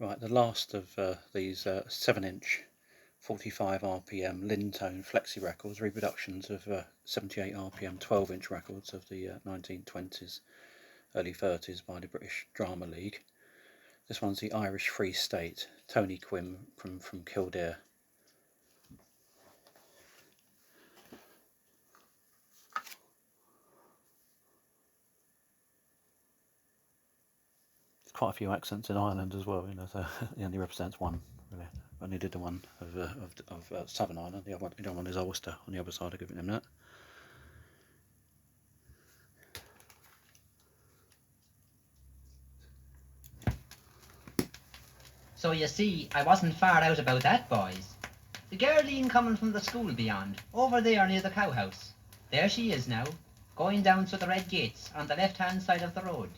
Right, the last of these 7-inch 45 RPM Lyntone Flexi records, reproductions of 78 RPM 12-inch records of the 1920s, early 30s by the British Drama League. This one's the Irish Free State, Tony Quinn from Kildare. There's quite a few accents in Ireland as well, so he only represents one, really. I only did the one of Southern Ireland, the other one is Ulster on the other side, I've given him that. So you see, I wasn't far out about that, boys. The girlie coming from the school beyond, over there near the cowhouse. There she is now, going down through the red gates on the left-hand side of the road.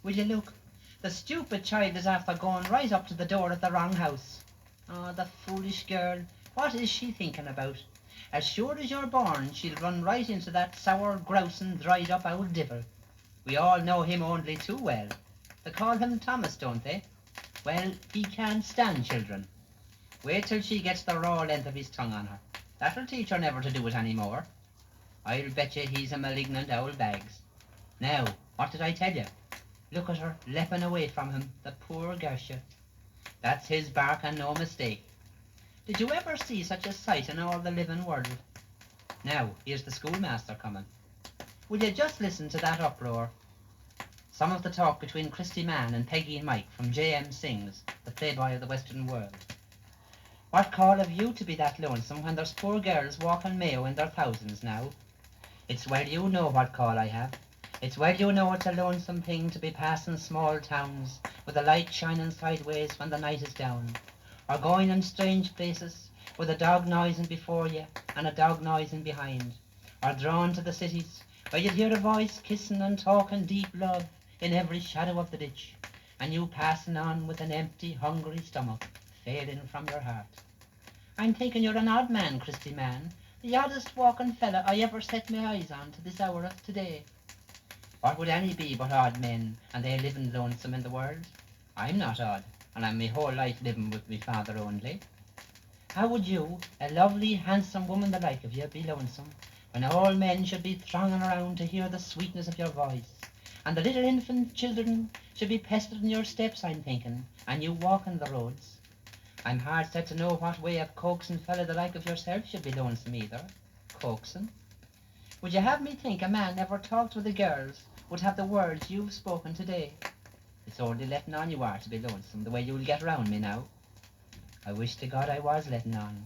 Will you look? The stupid child is after going right up to the door of the wrong house. Oh, the foolish girl. What is she thinking about? As sure as you're born, she'll run right into that sour, grousing, dried-up old divil. We all know him only too well. They call him Thomas, don't they? Well, he can't stand children. Wait till she gets the raw length of his tongue on her. That'll teach her never to do it any more. I'll bet you he's a malignant old bags. Now, what did I tell you? Look at her, lepping away from him, the poor Gershia. That's his bark and no mistake. Did you ever see such a sight in all the living world? Now, here's the schoolmaster coming. Will you just listen to that uproar? Some of the talk between Christy Mann and Peggy and Mike from J.M. Sings, the playboy of the Western world. What call have you to be that lonesome when there's poor girls walking Mayo in their thousands now? It's well you know what call I have. It's well you know it's a lonesome thing to be passing small towns with the light shining sideways when the night is down, or going in strange places with a dog noising before you and a dog noising behind, or drawn to the cities where you'll hear a voice kissing and talking deep love in every shadow of the ditch, and you passing on with an empty, hungry stomach, failing from your heart. I'm thinking you're an odd man, Christy Mann, the oddest walking fella I ever set my eyes on to this hour of today. What would any be but odd men, and they living lonesome in the world? I'm not odd, and I'm my whole life living with me father only. How would you, a lovely, handsome woman the like of you, be lonesome, when all men should be thronging around to hear the sweetness of your voice, and the little infant children should be pestering your steps, I'm thinking, and you walking the roads? I'm hard set to know what way a coaxing fella the like of yourself should be lonesome either. Coaxing? Would you have me think a man never talked with the girls would have the words you've spoken today? It's only letting on you are to be lonesome, the way you'll get round me now. I wish to God I was letting on,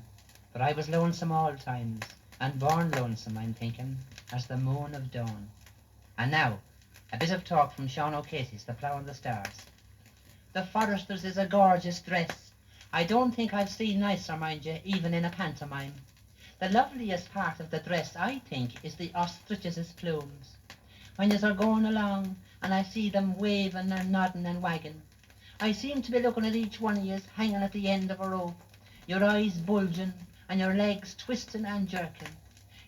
but I was lonesome all times, and born lonesome, I'm thinking, as the moon of dawn. And now, a bit of talk from Sean O'Casey's The Plough and the Stars. The Forester's is a gorgeous dress. I don't think I've seen nicer, mind you, even in a pantomime. The loveliest part of the dress, I think, is the ostrich's plumes. When yous are going along, and I see them waving and nodding and wagging, I seem to be looking at each one of yous hanging at the end of a rope, your eyes bulging and your legs twisting and jerking,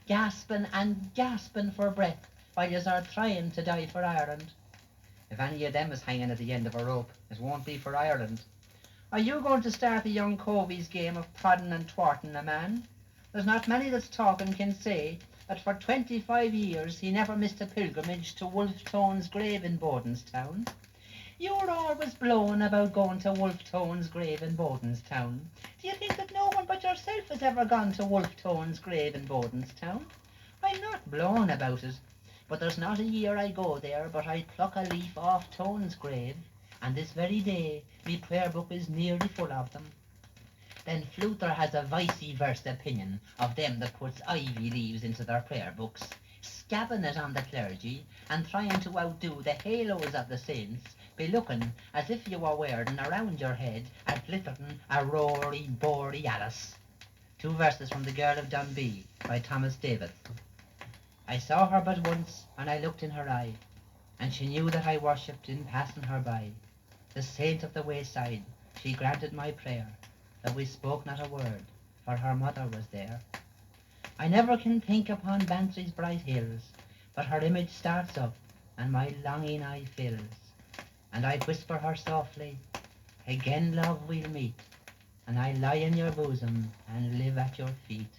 gasping and gasping for breath while yous are trying to die for Ireland. If any of them is hanging at the end of a rope, it won't be for Ireland. Are you going to start the young Covey's game of prodding and thwarting a man? There's not many that's talking can say that for 25 years he never missed a pilgrimage to Wolftone's grave in Bodenstown. You're always blowing about going to Wolftone's grave in Bodenstown. Do you think that no one but yourself has ever gone to Wolftone's grave in Bodenstown? I'm not blowing about it, but there's not a year I go there but I pluck a leaf off Tone's grave, and this very day me prayer book is nearly full of them. Then Fluther has a vice-versa opinion of them that puts ivy leaves into their prayer books, scabbing it on the clergy and trying to outdo the halos of the saints by looking as if you were wearing around your head a glittering aurorae borealis. 2 verses from The Girl of Dunbee by Thomas Davis. I saw her but once, and I looked in her eye, and she knew that I worshipped in passing her by. The saint of the wayside, she granted my prayer, though we spoke not a word, for her mother was there. I never can think upon Bantry's bright hills, but her image starts up, and my longing eye fills, and I whisper her softly, Again, love, we'll meet, and I'll lie in your bosom and live at your feet.